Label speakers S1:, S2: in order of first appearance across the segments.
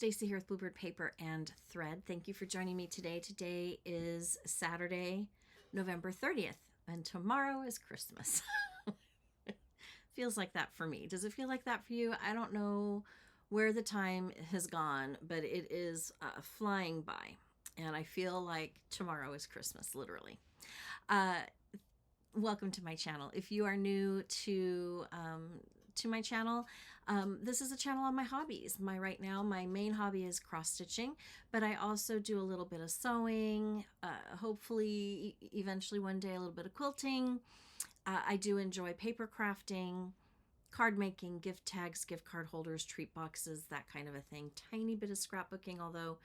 S1: Stacy here with Bluebird Paper and Thread. Thank you for joining me today. Today is Saturday, November 30th, and tomorrow is Christmas. Feels like that for me. Does it feel like that for you? I don't know where the time has gone, but it is flying by, and I feel like tomorrow is Christmas, literally. Welcome to my channel. If you are new to my channel, this is a channel on my hobbies. Right now, my main hobby is cross stitching, but I also do a little bit of sewing. Hopefully, eventually one day, a little bit of quilting. I do enjoy paper crafting, card making, gift tags, gift card holders, treat boxes, that kind of a thing. Tiny bit of scrapbooking, although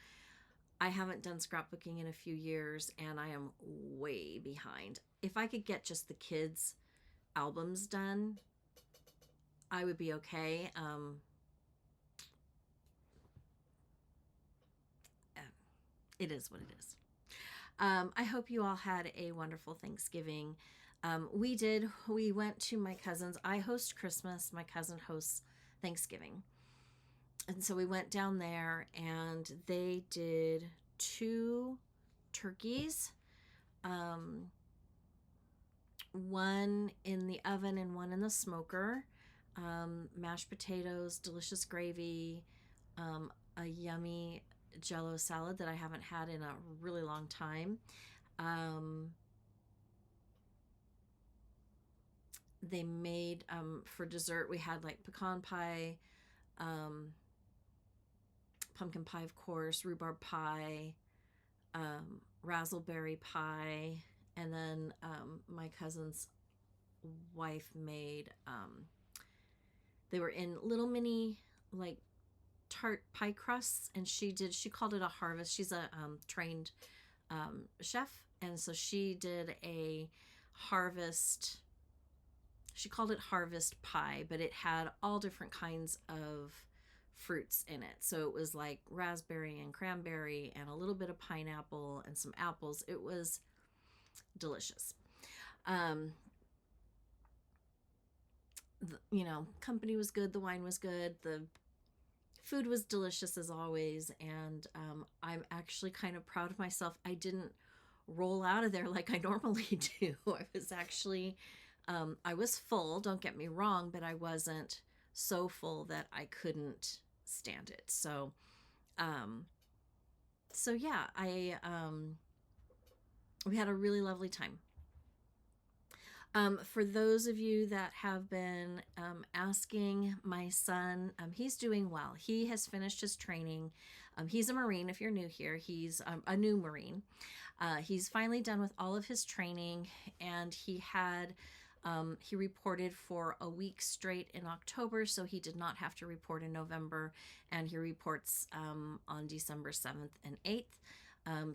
S1: I haven't done scrapbooking in a few years and I am way behind. If I could get just the kids' albums done, I would be okay. It is what it is. I hope you all had a wonderful Thanksgiving. We went to my cousin's. I host Christmas. My cousin hosts Thanksgiving. And so we went down there and they did 2 turkeys, one in the oven and one in the smoker, mashed potatoes, delicious gravy, a yummy Jello salad that I haven't had in a really long time. They made, for dessert, we had like pecan pie, pumpkin pie, of course, rhubarb pie, raspberry pie, and then my cousin's wife made, they were in little mini like tart pie crusts, and she called it a harvest. She's a trained chef, and so she did a harvest. She called it harvest pie, but it had all different kinds of fruits in it. So it was like raspberry and cranberry and a little bit of pineapple and some apples. It was delicious. Company was good. The wine was good. The food was delicious as always. And I'm actually kind of proud of myself. I didn't roll out of there like I normally do. I was actually, I was full, don't get me wrong, but I wasn't so full that I couldn't stand it. So yeah, we had a really lovely time. For those of you that have been asking, my son, he's doing well. He has finished his training. He's a Marine. If you're new here, he's a new Marine. He's finally done with all of his training, and he reported for a week straight in October, so he did not have to report in November, and he reports on December 7th and 8th.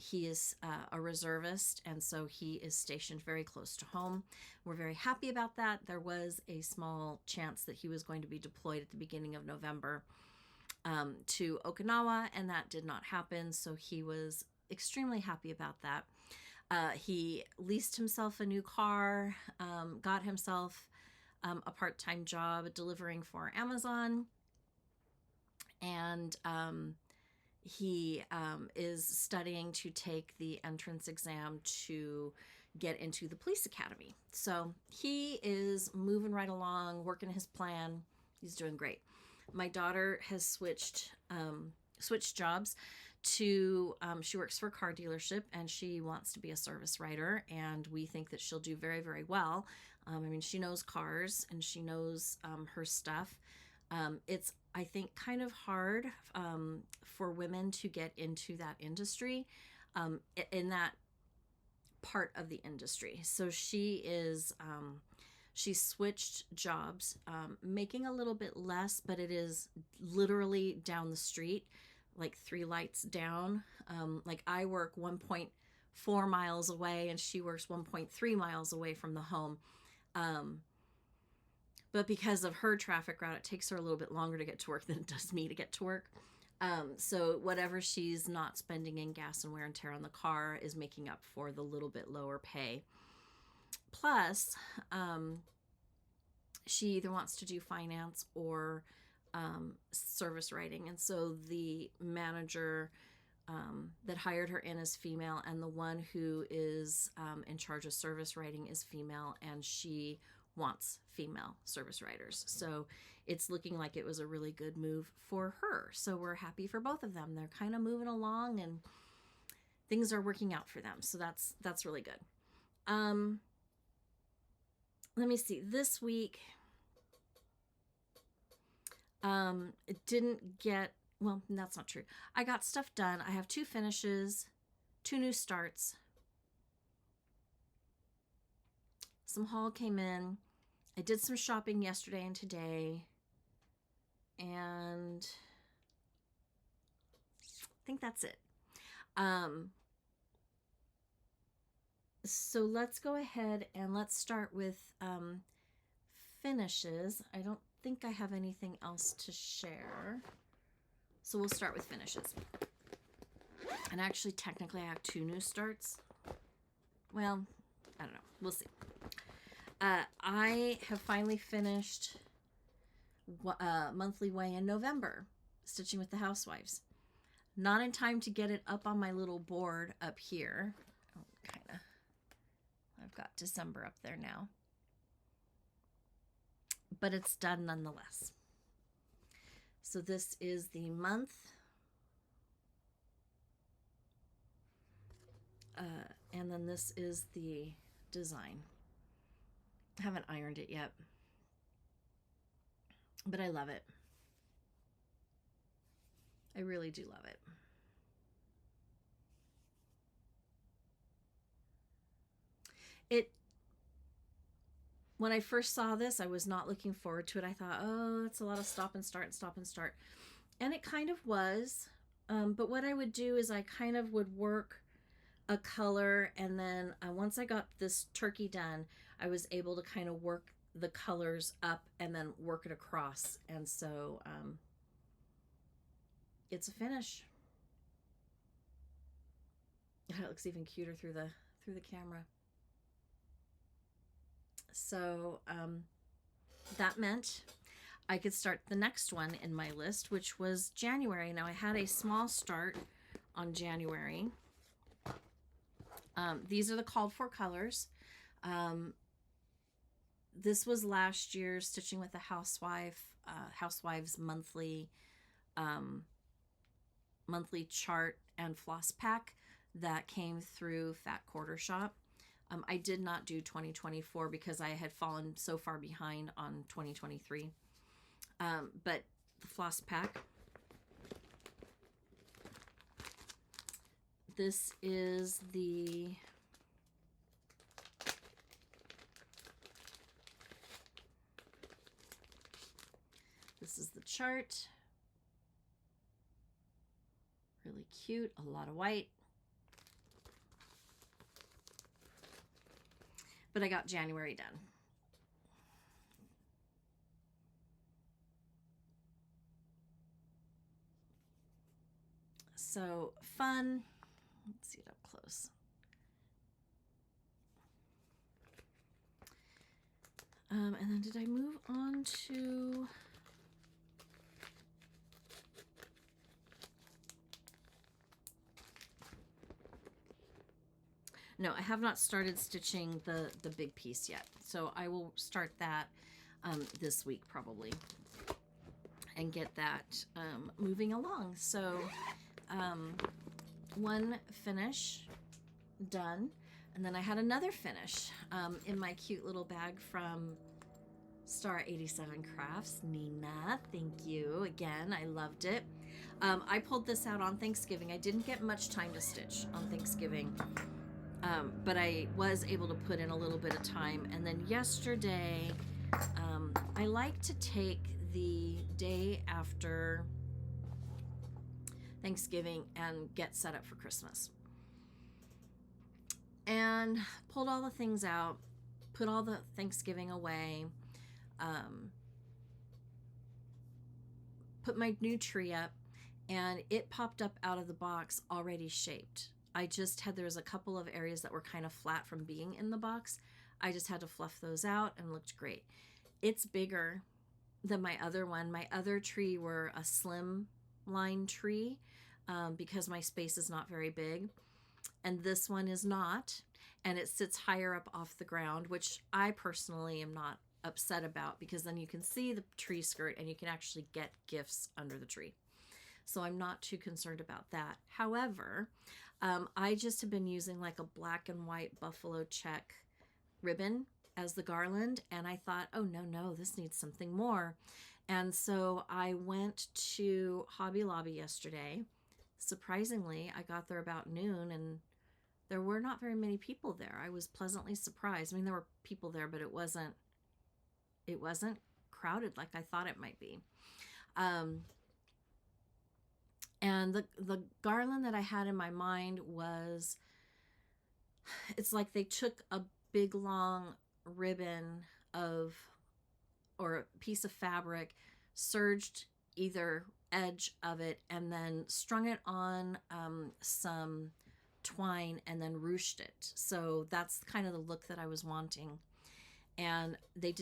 S1: He is a reservist, and so he is stationed very close to home. We're very happy about that. There was a small chance that he was going to be deployed at the beginning of November to Okinawa, and that did not happen, so he was extremely happy about that. He leased himself a new car, got himself a part-time job delivering for Amazon, and he is studying to take the entrance exam to get into the police academy. So he is moving right along, working his plan. He's doing great. My daughter has switched jobs to, she works for a car dealership, and she wants to be a service writer, and we think that she'll do very, very well. I mean, she knows cars and she knows her stuff. It's, I think, kind of hard for women to get into that industry, in that part of the industry. So she switched jobs, making a little bit less, but it is literally down the street, like 3 lights down. Like I work 1.4 miles away and she works 1.3 miles away from the home. But because of her traffic route, it takes her a little bit longer to get to work than it does me to get to work. So whatever she's not spending in gas and wear and tear on the car is making up for the little bit lower pay. Plus, she either wants to do finance or service writing. And so the manager that hired her in is female, and the one who is in charge of service writing is female, and she wants female service writers. So it's looking like it was a really good move for her. So we're happy for both of them. They're kind of moving along and things are working out for them. So that's really good. Let me see. This week, it didn't get, well, that's not true. I got stuff done. I have 2 finishes, 2 new starts. Some haul came in. I did some shopping yesterday and today. And I think that's it. So let's go ahead and let's start with finishes. I don't think I have anything else to share. So we'll start with finishes. And actually, technically, I have 2 new starts. Well, I don't know. We'll see. I have finally finished monthly weigh in November, stitching with the Housewives. Not in time to get it up on my little board up here. Oh, kind of. I've got December up there now. But it's done nonetheless. So this is the month. And then this is the design. I haven't ironed it yet. But I love it. I really do love it. When I first saw this, I was not looking forward to it. I thought, oh, it's a lot of stop and start and stop and start. And it kind of was. But what I would do is I kind of would work a color, and then once I got this turkey done, I was able to kind of work the colors up and then work it across. And so it's a finish. It looks even cuter through the camera. So that meant I could start the next one in my list, which was January. Now I had a small start on January. These are the called for colors. This was last year's Stitching with the Housewives monthly chart and floss pack that came through Fat Quarter Shop. I did not do 2024 because I had fallen so far behind on 2023. But the floss pack. This is the chart. Really cute, a lot of white. But I got January done. So fun. Let's see it up close. And then did I move on to... No, I have not started stitching the big piece yet. So I will start that this week probably and get that moving along. So one finish done. And then I had another finish in my cute little bag from Star 87 Crafts. Nina, thank you again. I loved it. I pulled this out on Thanksgiving. I didn't get much time to stitch on Thanksgiving. But I was able to put in a little bit of time. And then yesterday, I like to take the day after Thanksgiving and get set up for Christmas. And pulled all the things out, put all the Thanksgiving away, put my new tree up, and it popped up out of the box already shaped. There was a couple of areas that were kind of flat from being in the box. I just had to fluff those out and it looked great. It's bigger than my other one. My other tree were a slim line tree because my space is not very big. And this one is not. And it sits higher up off the ground, which I personally am not upset about, because then you can see the tree skirt and you can actually get gifts under the tree. So I'm not too concerned about that. However, I just have been using like a black and white buffalo check ribbon as the garland, and I thought, oh no, this needs something more. And so I went to Hobby Lobby yesterday. Surprisingly, I got there about noon and there were not very many people there. I was pleasantly surprised. I mean, there were people there, but it wasn't crowded like I thought it might be. And the garland that I had in my mind was, it's like they took a big long ribbon or a piece of fabric, serged either edge of it, and then strung it on some twine and then ruched it. So that's kind of the look that I was wanting. And they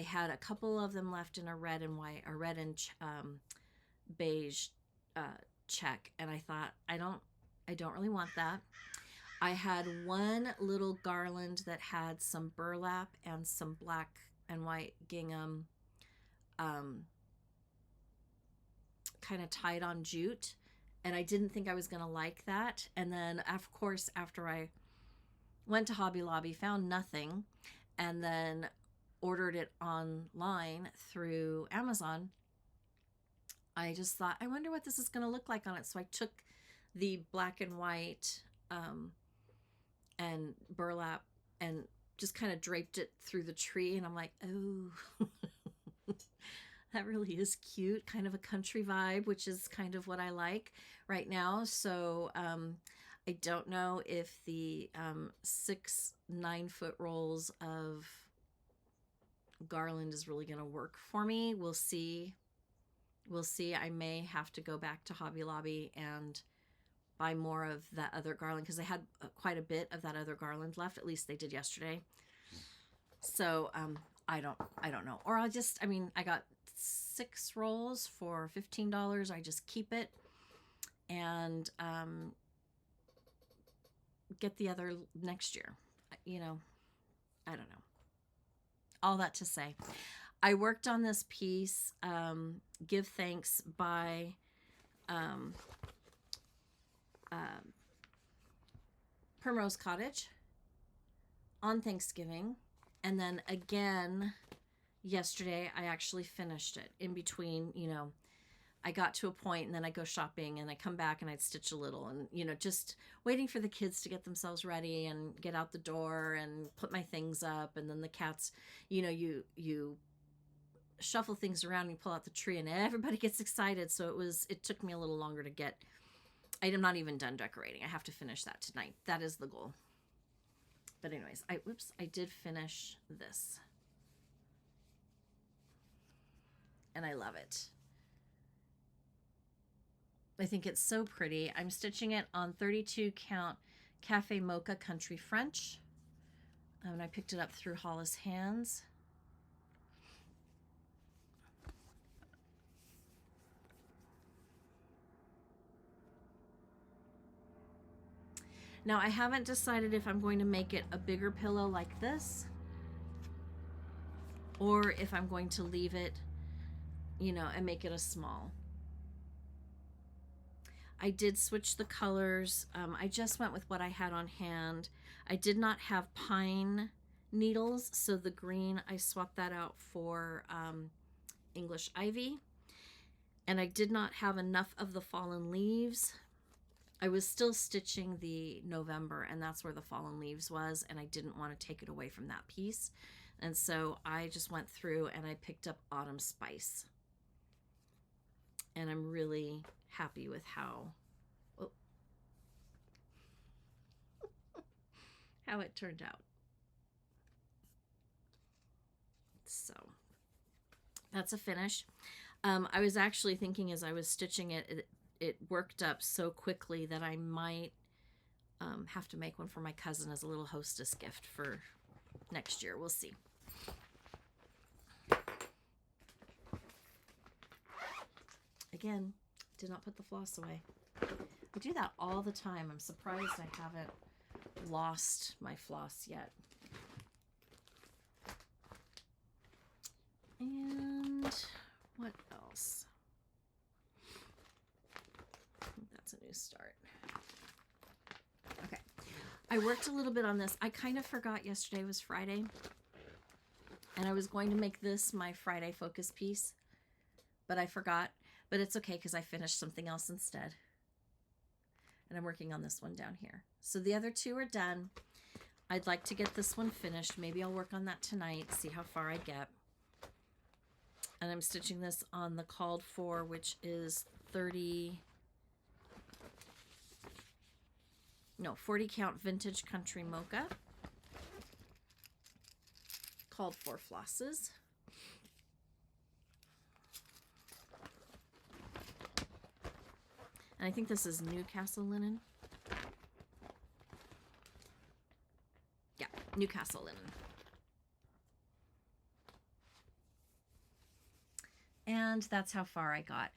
S1: had a couple of them left in a red and white, or red and beige check, and I thought, I don't really want that. I had one little garland that had some burlap and some black and white gingham kind of tied on jute, and I didn't think I was going to like that. And then, of course, after I went to Hobby Lobby, found nothing, and then ordered it online through Amazon, I just thought, I wonder what this is going to look like on it. So I took the black and white and burlap and just kind of draped it through the tree, and I'm like, oh, that really is cute, kind of a country vibe, which is kind of what I like right now. So I don't know if the 6-9-foot rolls of garland is really going to work for me. We'll see. I may have to go back to Hobby Lobby and buy more of that other garland, because they had quite a bit of that other garland left. At least they did yesterday. So I don't know. Or I got 6 rolls for $15. I just keep it and get the other next year. I don't know. All that to say, I worked on this piece, Give Thanks by Primrose Cottage, on Thanksgiving. And then again, yesterday, I actually finished it. In between, I got to a point and then I go shopping and I come back and I'd stitch a little, and, just waiting for the kids to get themselves ready and get out the door and put my things up. And then the cats, you shuffle things around and you pull out the tree and everybody gets excited. So it took me a little longer to get. I'm not even done decorating. I have to finish that tonight. That is the goal. But anyways, I did finish this. And I love it. I think it's so pretty. I'm stitching it on 32 count Cafe Mocha Country French. And I picked it up through Hollis Hands. Now, I haven't decided if I'm going to make it a bigger pillow like this, or if I'm going to leave it, and make it a small. I did switch the colors. I just went with what I had on hand. I did not have pine needles, so the green, I swapped that out for English ivy. And I did not have enough of the fallen leaves. I was still stitching the November, and that's where the fallen leaves was, and I didn't want to take it away from that piece. And so I just went through and I picked up Autumn Spice. And I'm really happy with how it turned out. So that's a finish. I was actually thinking as I was stitching it worked up so quickly that I might have to make one for my cousin as a little hostess gift for next year. We'll see. again, did not put the floss away. I do that all the time. I'm surprised I haven't lost my floss yet. And what else? That's a new start. Okay. I worked a little bit on this. I kind of forgot yesterday was Friday. And I was going to make this my Friday focus piece. But I forgot. But it's okay because I finished something else instead. And I'm working on this one down here. So the other two are done. I'd like to get this one finished. Maybe I'll work on that tonight, see how far I get. And I'm stitching this on the called for, which is 40 count vintage country mocha. Called for flosses. And I think this is Newcastle linen. Yeah, Newcastle linen. And that's how far I got.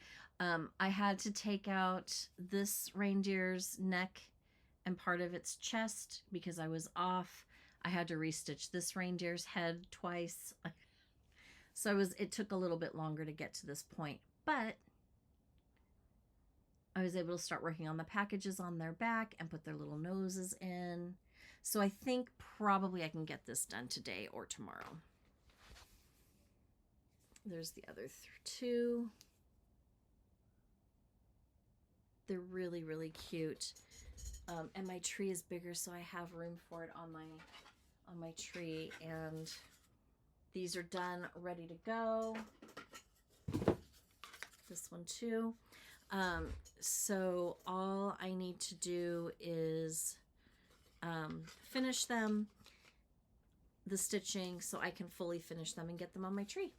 S1: I had to take out this reindeer's neck and part of its chest because I was off. I had to restitch this reindeer's head twice. So it took a little bit longer to get to this point, but I was able to start working on the packages on their back and put their little noses in. So I think probably I can get this done today or tomorrow. There's the other two. They're really, really cute. And my tree is bigger, so I have room for it on my tree. And these are done, ready to go. This one too. So all I need to do is finish them, the stitching, so I can fully finish them and get them on my tree.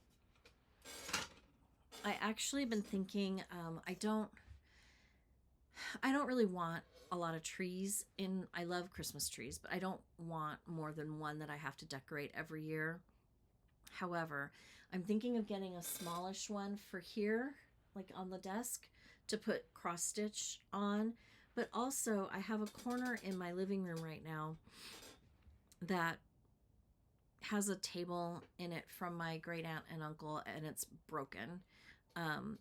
S1: I actually been thinking, I don't really want a lot of trees in. I love Christmas trees, but I don't want more than one that I have to decorate every year. However, I'm thinking of getting a smallish one for here, like on the desk, to put cross stitch on. But also I have a corner in my living room right now that has a table in it from my great aunt and uncle, and it's broken.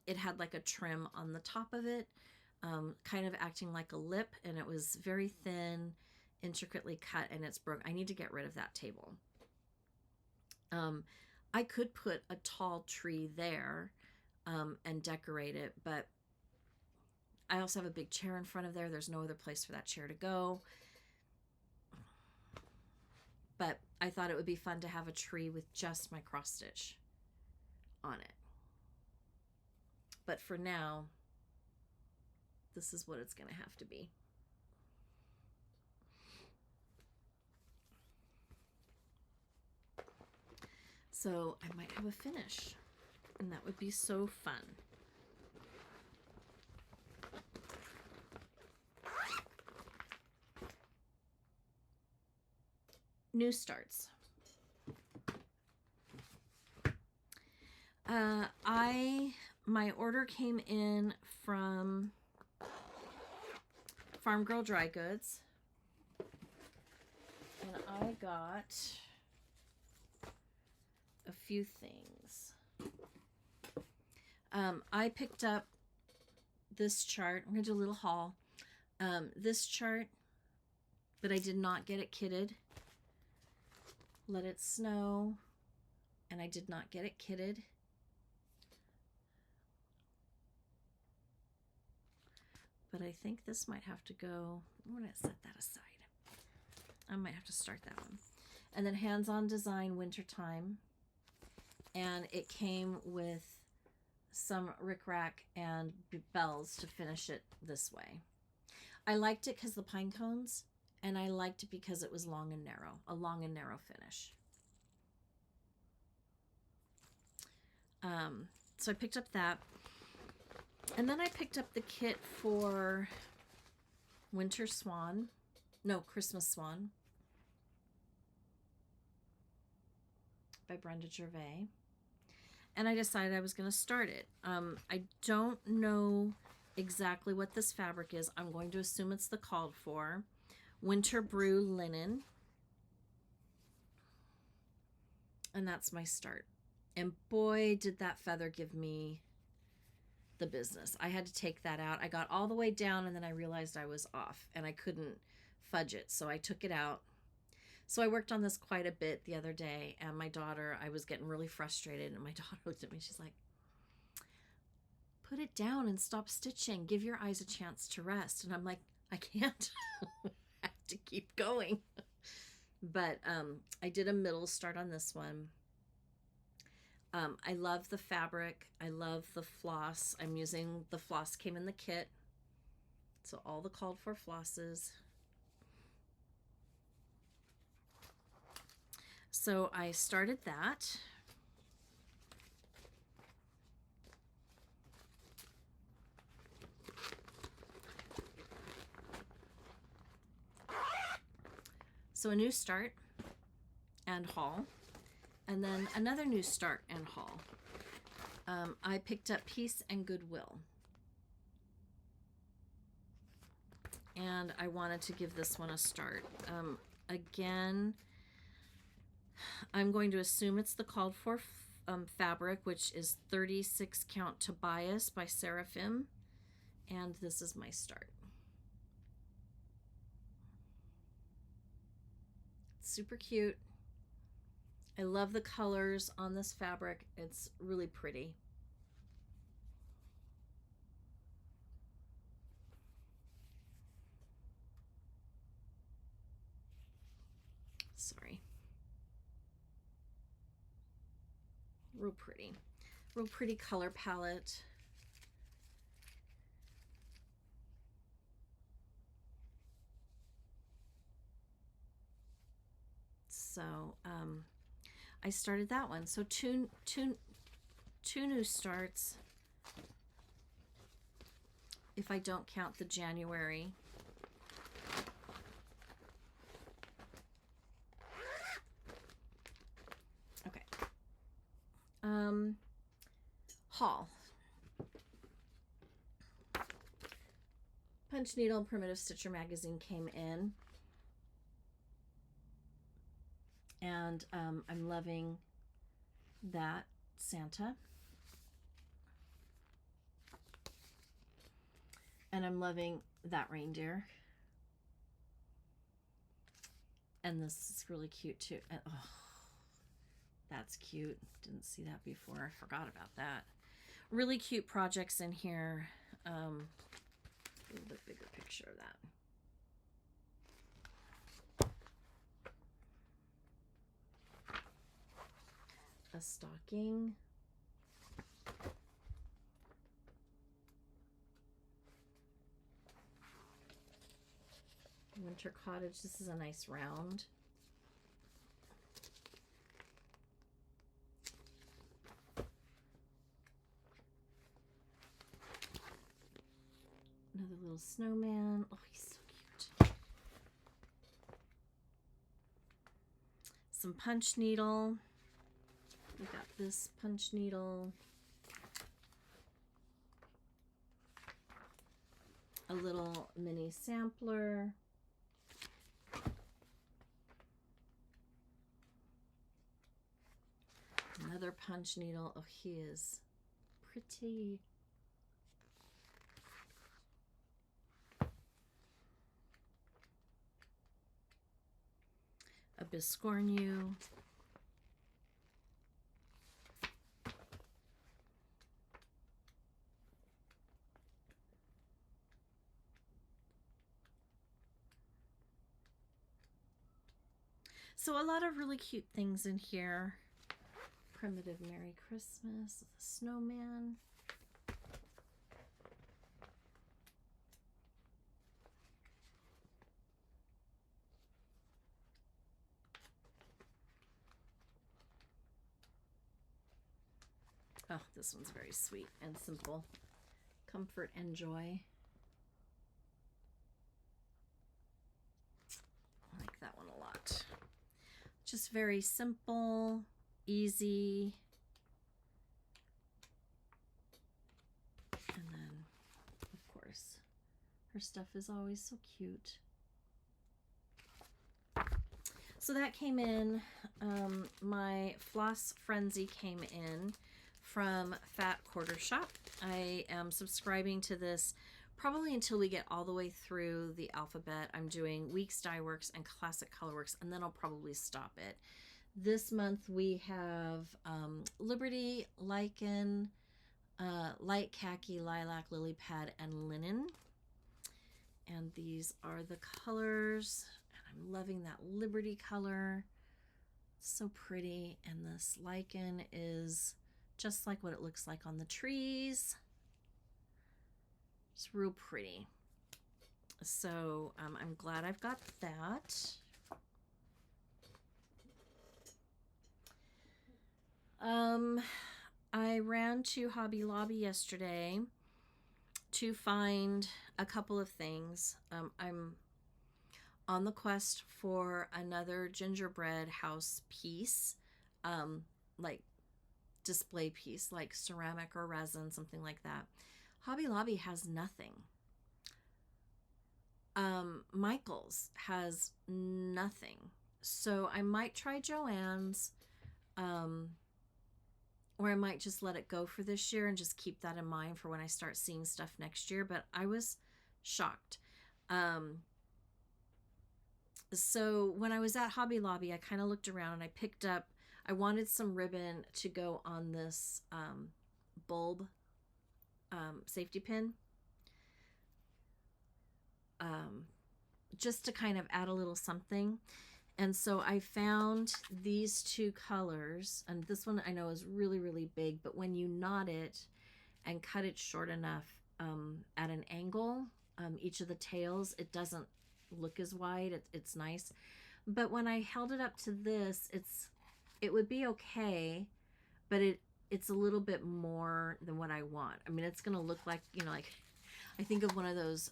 S1: It had like a trim on the top of it, kind of acting like a lip, and it was very thin, intricately cut, and it's broken. I need to get rid of that table. I could put a tall tree there and decorate it, but I also have a big chair in front of there. There's no other place for that chair to go. But I thought it would be fun to have a tree with just my cross stitch on it. But for now, this is what it's going to have to be. So I might have a finish, and that would be so fun. New starts. My order came in from Farm Girl Dry Goods, and I got a few things. I picked up this chart. I'm gonna do a little haul. This chart, but I did not get it kitted. Let It Snow, and I did not get it kitted. But I think this might have to go. I'm going to set that aside. I might have to start that one. And then Hands On Design Wintertime. And it came with some rickrack and bells to finish it this way. I liked it because the pine cones, and I liked it because it was long and narrow, a long and narrow finish. So I picked up that. And then I picked up the kit for Christmas Swan by Brenda Gervais. and I decided I was going to start it. I don't know exactly what this fabric is. I'm going to assume it's the called for Winter Brew linen. And that's my start. And boy, did that feather give me the business. I had to take that out. I got all the way down and then I realized I was off and I couldn't fudge it. So I took it out. So I worked on this quite a bit the other day, and my daughter, I was getting really frustrated, and my daughter looked at me. She's like, put it down and stop stitching. Give your eyes a chance to rest. And I'm like, I can't. I have to keep going. But I did a middle start on this one. I love the fabric. I love the floss. I'm using the floss came in the kit. So all the called for flosses. So I started that. So a new start and haul, and then another new start and haul. I picked up Peace and Goodwill, and I wanted to give this one a start. Again, I'm going to assume it's the called for fabric, which is 36 count Tobias by Seraphim, and this is my start. Super cute. I love the colors on this fabric. It's really pretty. Sorry. Real pretty. Real pretty color palette. So I started that one. So two new starts, if I don't count the January. Okay. Haul. Punch Needle and Primitive Stitcher magazine came in. And I'm loving that Santa. And I'm loving that reindeer. And this is really cute too. And, oh, that's cute. Didn't see that before. I forgot about that. Really cute projects in here. A little bit bigger picture of that. A stocking. Winter Cottage. This is a nice round. Another little snowman. Oh, he's so cute. Some punch needle. We got this punch needle. A little mini sampler. Another punch needle. Oh, he is pretty. A biscornu. So a lot of really cute things in here. Primitive Merry Christmas, the snowman. Oh, this one's very sweet and simple. Comfort and joy. I like that one a lot. Just very simple, easy. stuff is always so cute. So that came in. My Floss Frenzy came in from Fat Quarter Shop. I am subscribing to this probably until we get all the way through the alphabet. I'm doing Weeks Dye Works and Classic Colorworks, and then I'll probably stop it. This month we have Liberty, Lichen, Light Khaki, Lilac, Lily Pad, and Linen. And these are the colors. And I'm loving that Liberty color. So pretty. And this Lichen is just like what it looks like on the trees. It's real pretty. So I'm glad I've got that. I ran to Hobby Lobby yesterday to find a couple of things. I'm on the quest for another gingerbread house piece, like display piece, like ceramic or resin, something like that. Hobby Lobby has nothing. Michael's has nothing. So I might try Joann's, or I might just let it go for this year and just keep that in mind for when I start seeing stuff next year. But I was shocked. So when I was at Hobby Lobby, I kind of looked around and I picked up, I wanted some ribbon to go on this bulb safety pin. Just to kind of add a little something. And so I found these two colors, and this one I know is really, really big, but when you knot it and cut it short enough at an angle, each of the tails, it doesn't look as wide. It's nice. But when I held it up to this, it would be okay, but it's a little bit more than what I want. I mean, it's going to look like, you know, like I think of one of those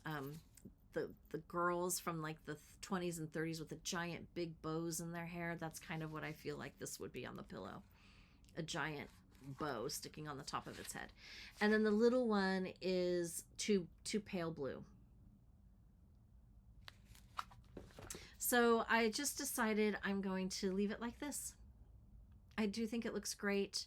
S1: the girls from like the 20s and 30s with the giant big bows in their hair. That's kind of what I feel like this would be on the pillow. A giant bow sticking on the top of its head. And then the little one is too pale blue. So I just decided I'm going to leave it like this. I do think it looks great.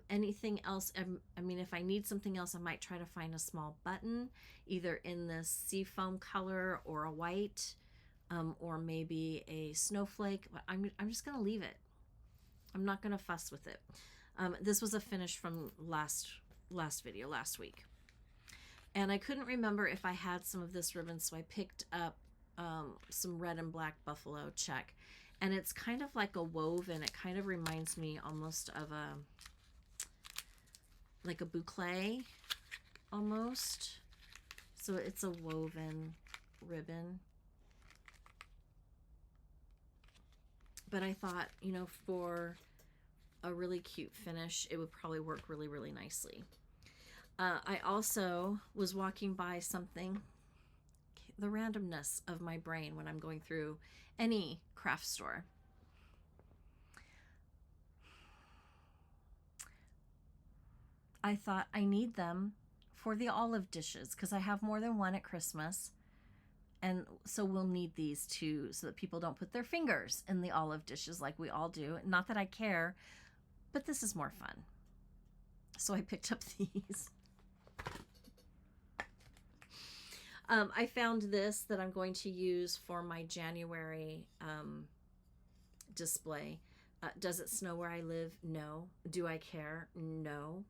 S1: Anything else, I mean, if I need something else, I might try to find a small button, either in this seafoam color or a white, or maybe a snowflake, but I'm just going to leave it. I'm not going to fuss with it. This was a finish from last video, last week. And I couldn't remember if I had some of this ribbon, so I picked up some red and black buffalo check. And it's kind of like a woven. It kind of reminds me almost of like a boucle almost. So it's a woven ribbon. But I thought, you know, for a really cute finish, it would probably work really, really nicely. I also was walking by something, the randomness of my brain when I'm going through any craft store. I thought I need them for the olive dishes because I have more than one at Christmas. And so we'll need these too so that people don't put their fingers in the olive dishes like we all do. Not that I care, but this is more fun. So I picked up these. I found this that I'm going to use for my January display. Does it snow where I live? No. Do I care? No.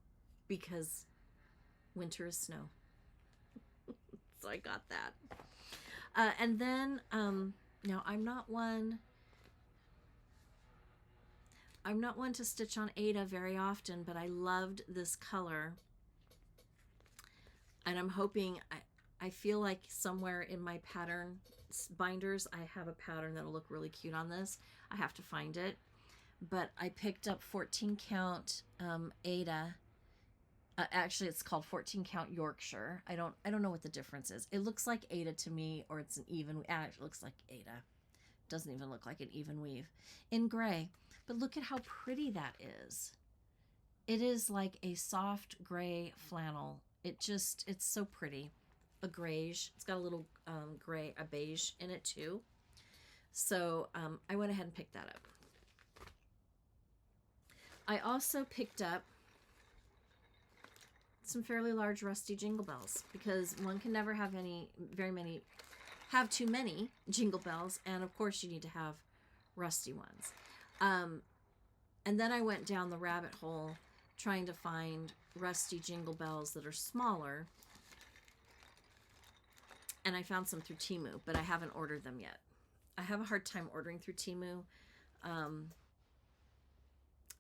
S1: Because winter is snow. So I got that. And then, now I'm not one to stitch on Ada very often, but I loved this color. And I'm hoping, I feel like somewhere in my pattern binders, I have a pattern that'll look really cute on this. I have to find it. But I picked up 14 count Ada. Actually, it's called 14 count Yorkshire. I don't know what the difference is. It looks like Ada to me, or it's an even. It looks like Ada. Doesn't even look like an even weave in gray. But look at how pretty that is. It is like a soft gray flannel. It's so pretty. a grayish. It's got a little a beige in it too. So I went ahead and picked that up. I also picked up some fairly large rusty jingle bells because one can never have too many jingle bells, and of course you need to have rusty ones. And then I went down the rabbit hole trying to find rusty jingle bells that are smaller, and I found some through Temu, but I haven't ordered them yet. I have a hard time ordering through Temu.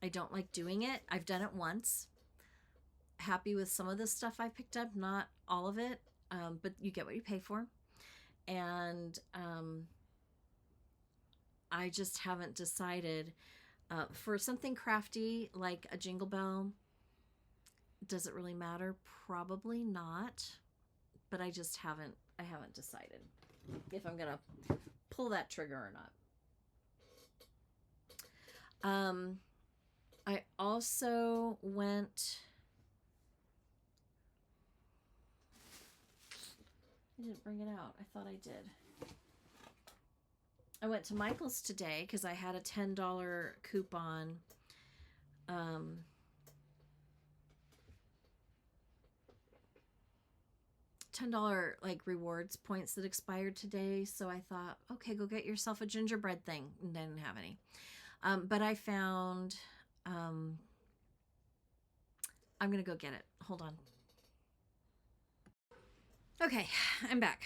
S1: I don't like doing it. I've done it once. Happy with some of the stuff I picked up, not all of it, but you get what you pay for. And I just haven't decided. For something crafty like a jingle bell, does it really matter? Probably not, but I haven't decided if I'm gonna pull that trigger or not. I also went, I didn't bring it out. I thought I did. I went to Michael's today because I had a $10 coupon. $10 like rewards points that expired today. So I thought, okay, go get yourself a gingerbread thing. And I didn't have any. But I found, I'm going to go get it. Hold on. Okay, I'm back.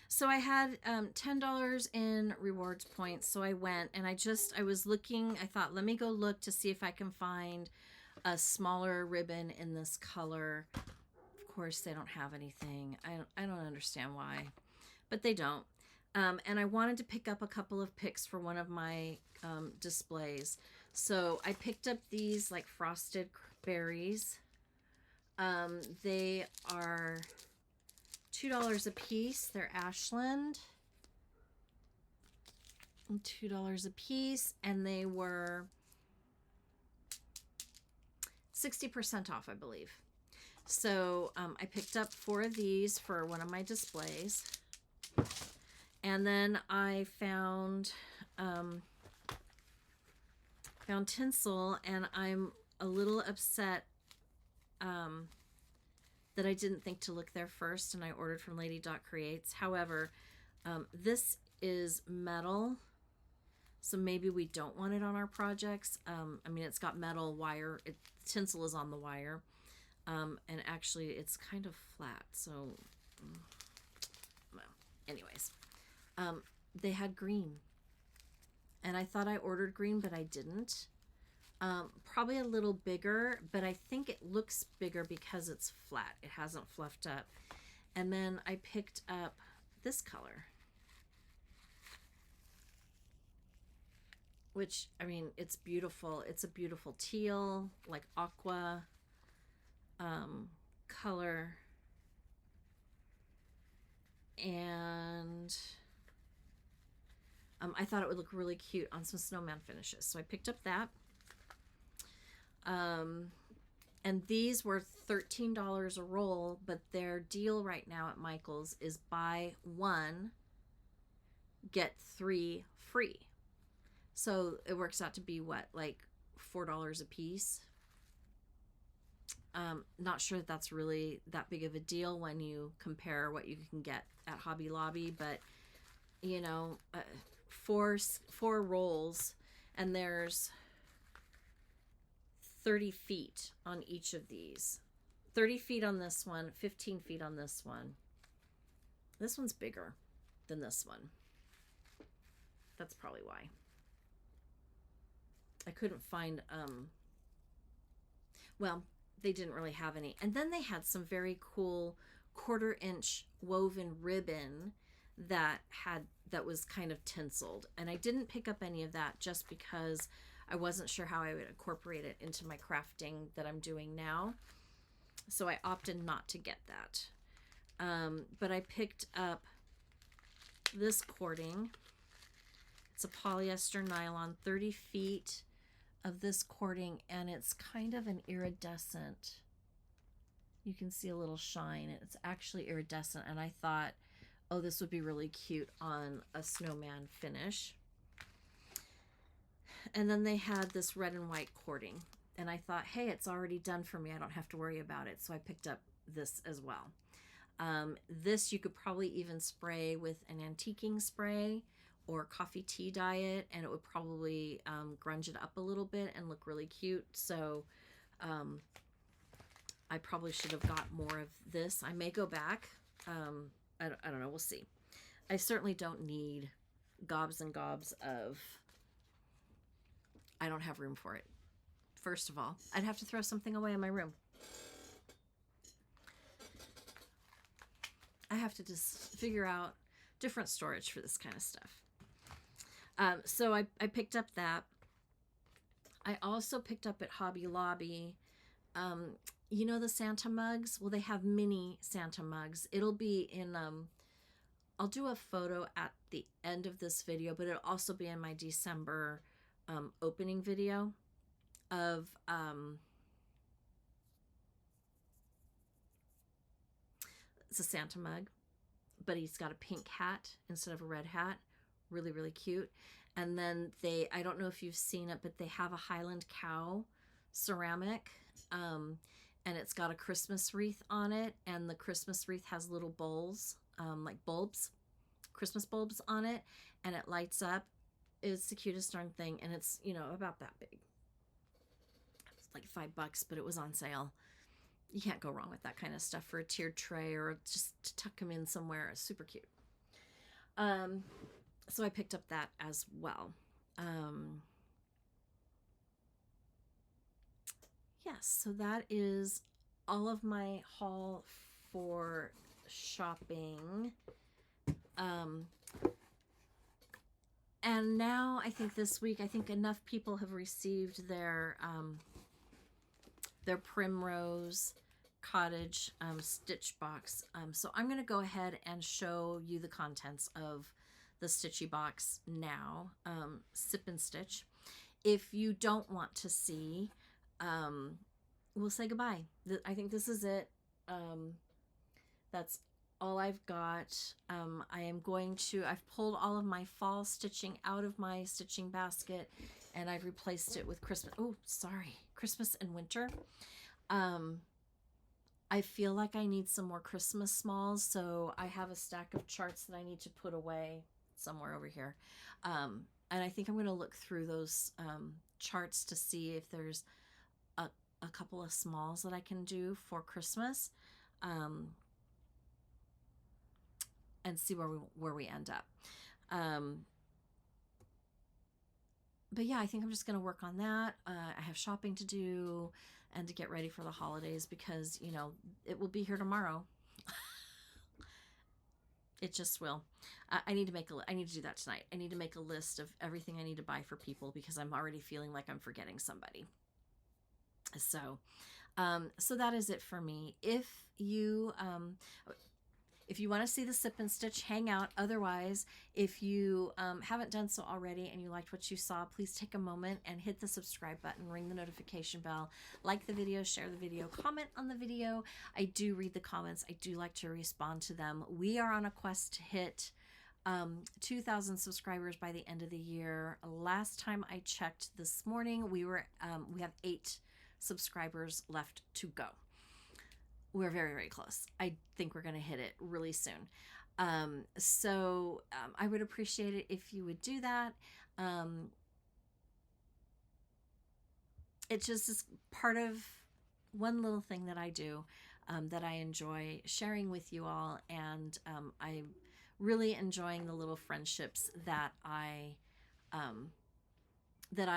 S1: So I had $10 in rewards points. So I went and I was looking. I thought, let me go look to see if I can find a smaller ribbon in this color. Of course, they don't have anything. I don't understand why, but they don't. And I wanted to pick up a couple of picks for one of my displays. So I picked up these like frosted berries. They are $2 a piece. They're Ashland. $2 a piece, and they were 60% off, I believe. So I picked up 4 of these for one of my displays. And then I found tinsel, and I'm a little upset that I didn't think to look there first, and I ordered from Lady Dot Creates. However, this is metal, so maybe we don't want it on our projects. I mean, it's got metal wire. Tinsel is on the wire, and actually it's kind of flat. So, well, anyways, they had green, and I thought I ordered green, but I didn't. Probably a little bigger, but I think it looks bigger because it's flat. It hasn't fluffed up. And then I picked up this color, which, I mean, it's beautiful. It's a beautiful teal, like aqua color. And I thought it would look really cute on some snowman finishes. So I picked up that. And these were $13 a roll, but their deal right now at Michael's is buy 1, get 3 free. So it works out to be what, like $4 a piece? Not sure that that's really that big of a deal when you compare what you can get at Hobby Lobby, but you know, 4 rolls, and there's 30 feet on each of these. 30 feet on this one, 15 feet on this one. This one's bigger than this one. That's probably why. I couldn't find, well, they didn't really have any. And then they had some very cool 1/4-inch woven ribbon that was kind of tinseled. And I didn't pick up any of that just because I wasn't sure how I would incorporate it into my crafting that I'm doing now. So I opted not to get that. But I picked up this cording. It's a polyester nylon, 30 feet of this cording, and it's kind of an iridescent You can see a little shine. It's actually iridescent, and I thought, oh, this would be really cute on a snowman finish. And then they had this red and white cording, and I thought, hey, it's already done for me. I don't have to worry about it. So I picked up this as well. This you could probably even spray with an antiquing spray or coffee tea dye it, and it would probably grunge it up a little bit and look really cute. So I probably should have got more of this. I may go back. I don't know. We'll see. I certainly don't need gobs and gobs of... I don't have room for it. First of all, I'd have to throw something away in my room. I have to just figure out different storage for this kind of stuff. So I picked up that. I also picked up at Hobby Lobby, you know, the Santa mugs? Well, they have mini Santa mugs. It'll be in, I'll do a photo at the end of this video, but it'll also be in my December opening video of it's a Santa mug, but he's got a pink hat instead of a red hat. Really, really cute. And then I don't know if you've seen it, but they have a Highland cow ceramic, and it's got a Christmas wreath on it, and the Christmas wreath has little bowls, like bulbs, Christmas bulbs on it, and it lights up. It's the cutest darn thing, and it's, you know, about that big. It's like $5, but it was on sale. You can't go wrong with that kind of stuff for a tiered tray or just to tuck them in somewhere. It's super cute. So I picked up that as well. Yes, so that is all of my haul for shopping. And now I think this week, I think enough people have received their Primrose cottage stitch box. So I'm going to go ahead and show you the contents of the stitchy box now. Sip and stitch. If you don't want to see, we'll say goodbye. I think this is it. That's all I've got. I've pulled all of my fall stitching out of my stitching basket, and I've replaced it with Christmas and winter. I feel like I need some more Christmas smalls, so I have a stack of charts that I need to put away somewhere over here. And I think I'm going to look through those charts to see if there's a couple of smalls that I can do for Christmas. And see where we end up. But yeah, I think I'm just going to work on that. I have shopping to do and to get ready for the holidays because, you know, it will be here tomorrow. It just will. I need to do that tonight. I need to make a list of everything I need to buy for people because I'm already feeling like I'm forgetting somebody. So that is it for me. If you want to see the sip and stitch, hang out. Otherwise, if you haven't done so already and you liked what you saw, please take a moment and hit the subscribe button, ring the notification bell, like the video, share the video, comment on the video. I do read the comments. I do like to respond to them. We are on a quest to hit 2,000 subscribers by the end of the year. Last time I checked this morning, we have 8 subscribers left to go. We're very, very close. I think we're going to hit it really soon. So I would appreciate it if you would do that. It just is part of one little thing that I do that I enjoy sharing with you all. And I'm really enjoying the little friendships that I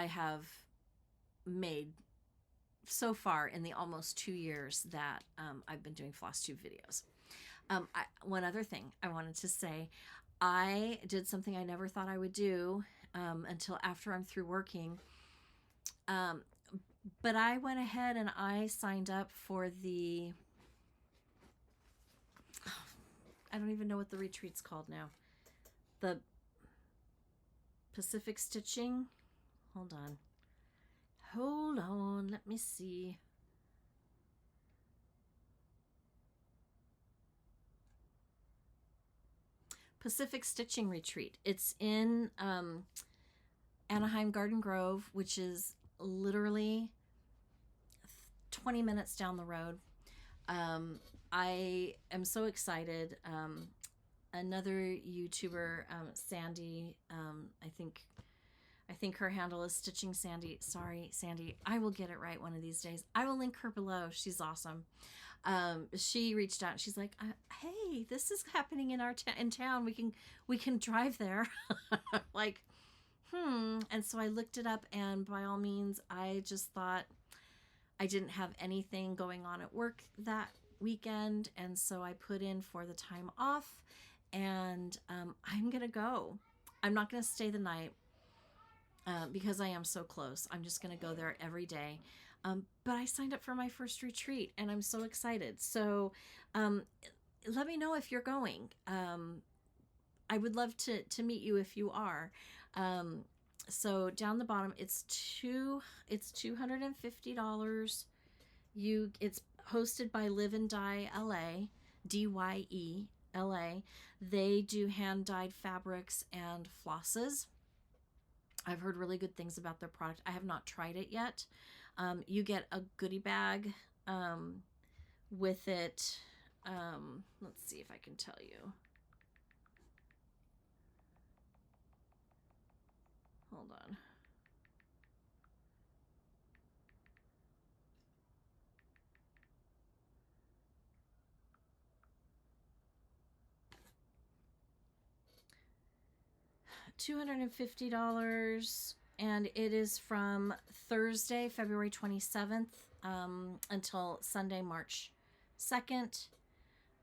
S1: have made so far in the almost 2 years that I've been doing Flosstube videos. One other thing I wanted to say, I did something I never thought I would do until after I'm through working. But I went ahead and I signed up for the, I don't even know what the retreat's called now. The Pacific Stitching. Hold on, let me see. Pacific Stitching Retreat. It's in Anaheim Garden Grove, which is literally 20 minutes down the road. I am so excited. Another YouTuber, Sandy, I think her handle is Stitching Sandy. Sorry, Sandy. I will get it right one of these days. I will link her below. She's awesome. She reached out and she's like, "Hey, this is happening in our in town. We can drive there." Like, And so I looked it up, and by all means, I just thought I didn't have anything going on at work that weekend, and so I put in for the time off, and I'm gonna go. I'm not gonna stay the night. Because I am so close. I'm just going to go there every day. But I signed up for my first retreat, and I'm so excited. So let me know if you're going. I would love to meet you if you are. So down the bottom, it's $250. It's hosted by Live and Dye LA, DYE LA. They do hand dyed fabrics and flosses. I've heard really good things about their product. I have not tried it yet. You get a goodie bag with it. Let's see if I can tell you. Hold on. $250, and it is from Thursday, February 27th until Sunday, March 2nd.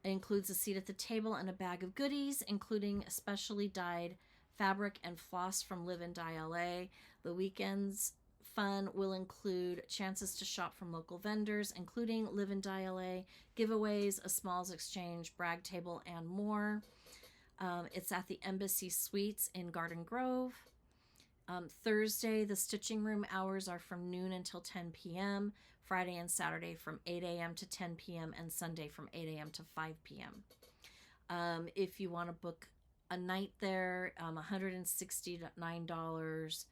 S1: It includes a seat at the table and a bag of goodies, including specially dyed fabric and floss from Live and Dye LA. The weekend's fun will include chances to shop from local vendors, including Live and Dye LA, giveaways, a smalls exchange, brag table, and more. It's at the Embassy Suites in Garden Grove. Thursday, the stitching room hours are from noon until 10 p.m. Friday and Saturday from 8 a.m. to 10 p.m. and Sunday from 8 a.m. to 5 p.m. If you want to book a night there, $169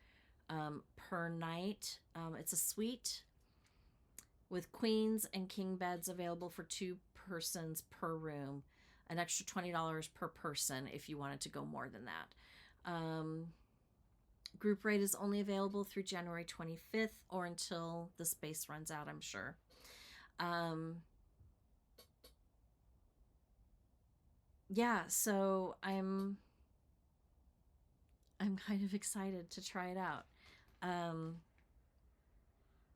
S1: per night. It's a suite with queens and king beds available for 2 persons per room. An extra $20 per person if you wanted to go more than that. Group rate is only available through January 25th or until the space runs out, I'm sure. Yeah, so I'm kind of excited to try it out.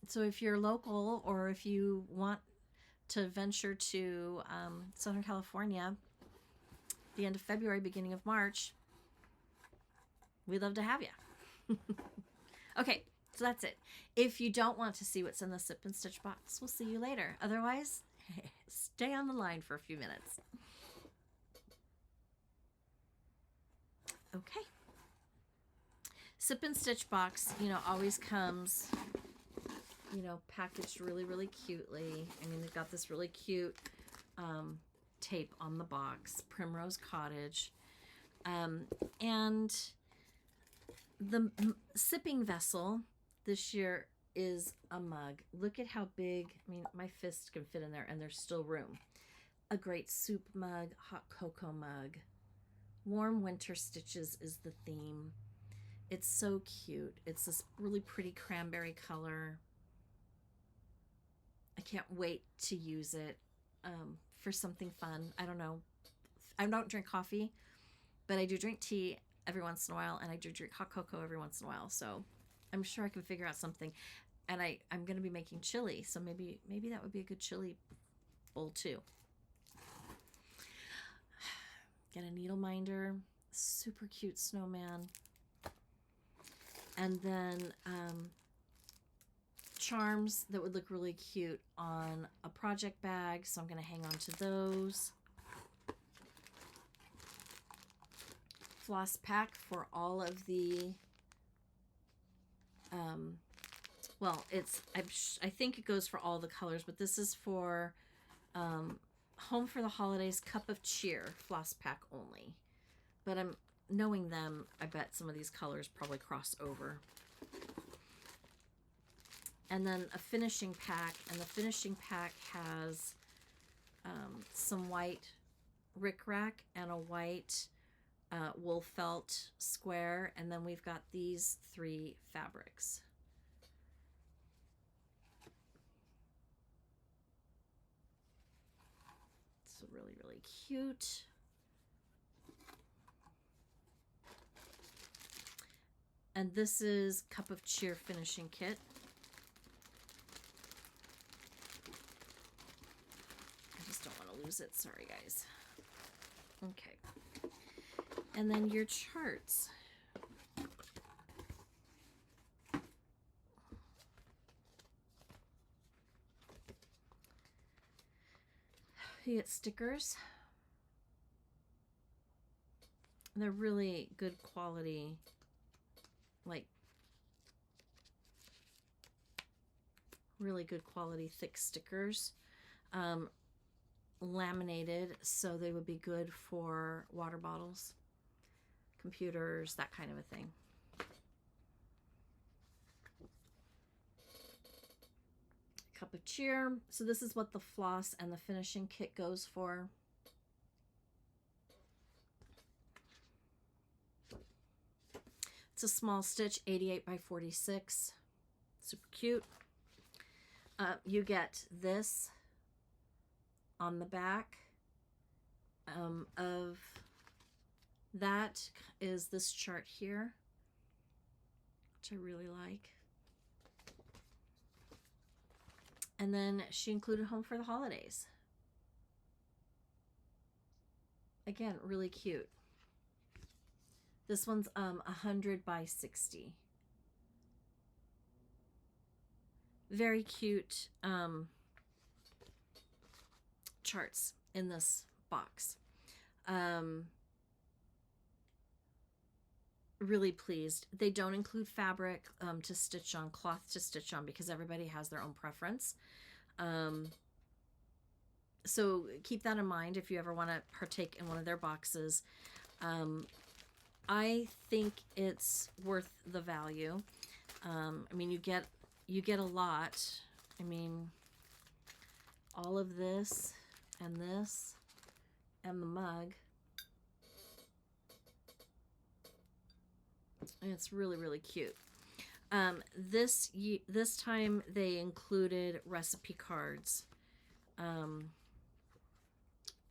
S1: So if you're local, or if you want to venture to Southern California the end of February, beginning of March, we'd love to have you. Okay, so that's it. If you don't want to see what's in the Sip and Stitch box, we'll see you later. Otherwise, stay on the line for a few minutes. Okay. Sip and Stitch box, always comes, packaged really, really cutely. I mean, they've got this really cute tape on the box, Primrose Cottage. And the sipping vessel this year is a mug. Look at how big. I mean, my fist can fit in there, and there's still room. A great soup mug, hot cocoa mug. Warm winter stitches is the theme. It's so cute. It's this really pretty cranberry color. I can't wait to use it for something fun. I don't know. I don't drink coffee, but I do drink tea every once in a while, and I do drink hot cocoa every once in a while. So I'm sure I can figure out something. And I'm going to be making chili, so maybe that would be a good chili bowl too. Get a needle minder, super cute snowman, and then charms that would look really cute on a project bag, so I'm going to hang on to those. Floss pack for all of the I think it goes for all the colors, but this is for Home for the Holidays Cup of Cheer floss pack only. but I'm knowing them, I bet some of these colors probably cross over. And then a finishing pack, and the finishing pack has some white rickrack and a white wool felt square, and then we've got these 3 fabrics. It's really, really cute. And this is Cup of Cheer finishing kit. I just don't want to lose it. Sorry, guys. Okay. And then your charts. You get stickers. They're really good quality, like really good quality thick stickers, laminated, so they would be good for water bottles, computers, that kind of a thing. Cup of Cheer. So this is what the floss and the finishing kit goes for. It's a small stitch, 88 by 46. Super cute. You get this on the back. Of that is this chart here, which I really like. And then she included Home for the Holidays. Again, really cute. This one's 100 by 60. Very cute charts in this box. Really pleased. They don't include fabric to stitch on, cloth to stitch on, because everybody has their own preference. So keep that in mind if you ever want to partake in one of their boxes. I think it's worth the value. I mean, you get a lot. I mean, all of this and the mug. And it's really, really cute. This time they included recipe cards.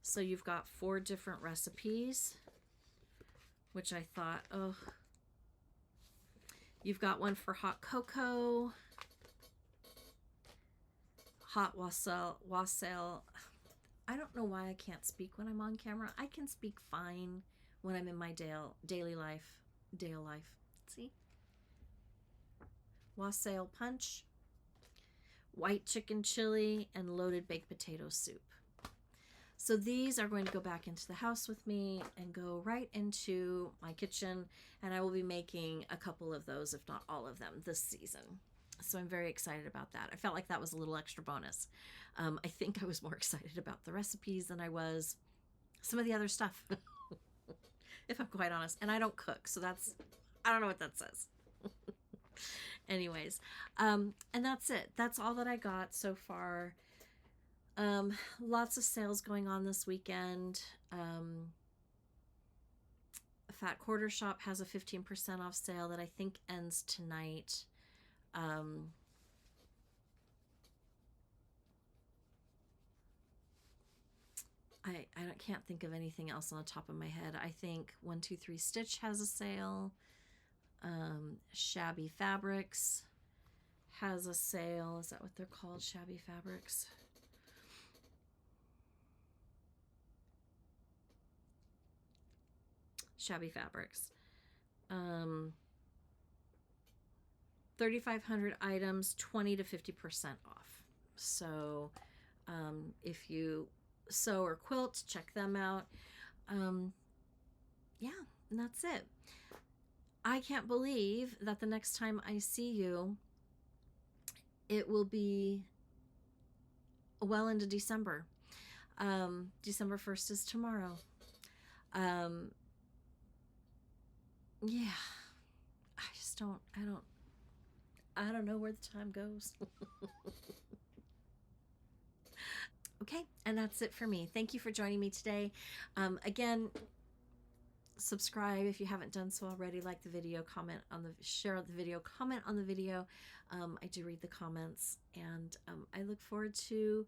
S1: So you've got 4 different recipes, which I thought, oh, you've got one for hot cocoa, hot wassail. I don't know why I can't speak when I'm on camera. I can speak fine when I'm in my daily life. See? Wassail punch, white chicken chili, and loaded baked potato soup. So these are going to go back into the house with me and go right into my kitchen, and I will be making a couple of those, if not all of them, this season. So I'm very excited about that. I felt like that was a little extra bonus. I think I was more excited about the recipes than I was some of the other stuff, if I'm quite honest. And I don't cook, so I don't know what that says. Anyways, and that's it. That's all that I got so far. Lots of sales going on this weekend. Fat Quarter Shop has a 15% off sale that I think ends tonight. I can't think of anything else on the top of my head. I think 123 Stitch has a sale. Shabby Fabrics has a sale. Is that what they're called? Shabby Fabrics? Shabby Fabrics. 3,500 items, 20 to 50% off. So if you sew or quilt, check them out. Yeah, and that's it. I can't believe that the next time I see you, it will be well into December. December 1st is tomorrow. yeah, I just don't, I don't know where the time goes. Okay, and that's it for me. Thank you for joining me today. Again, subscribe if you haven't done so already. Like the video, comment on the, share the video, comment on the video. I do read the comments, and I look forward to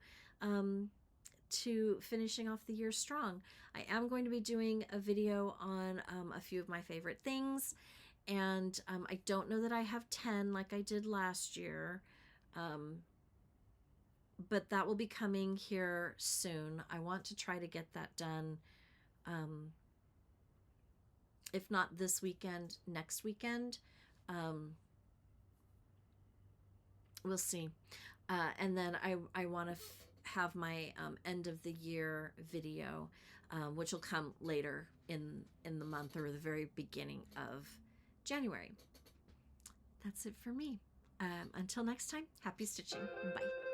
S1: finishing off the year strong. I am going to be doing a video on a few of my favorite things, and I don't know that I have 10 like I did last year, but that will be coming here soon. I want to try to get that done, if not this weekend, next weekend. We'll see. And then I want to have my end of the year video, which will come later in the month or the very beginning of January. That's it for me. Until next time, happy stitching. Bye.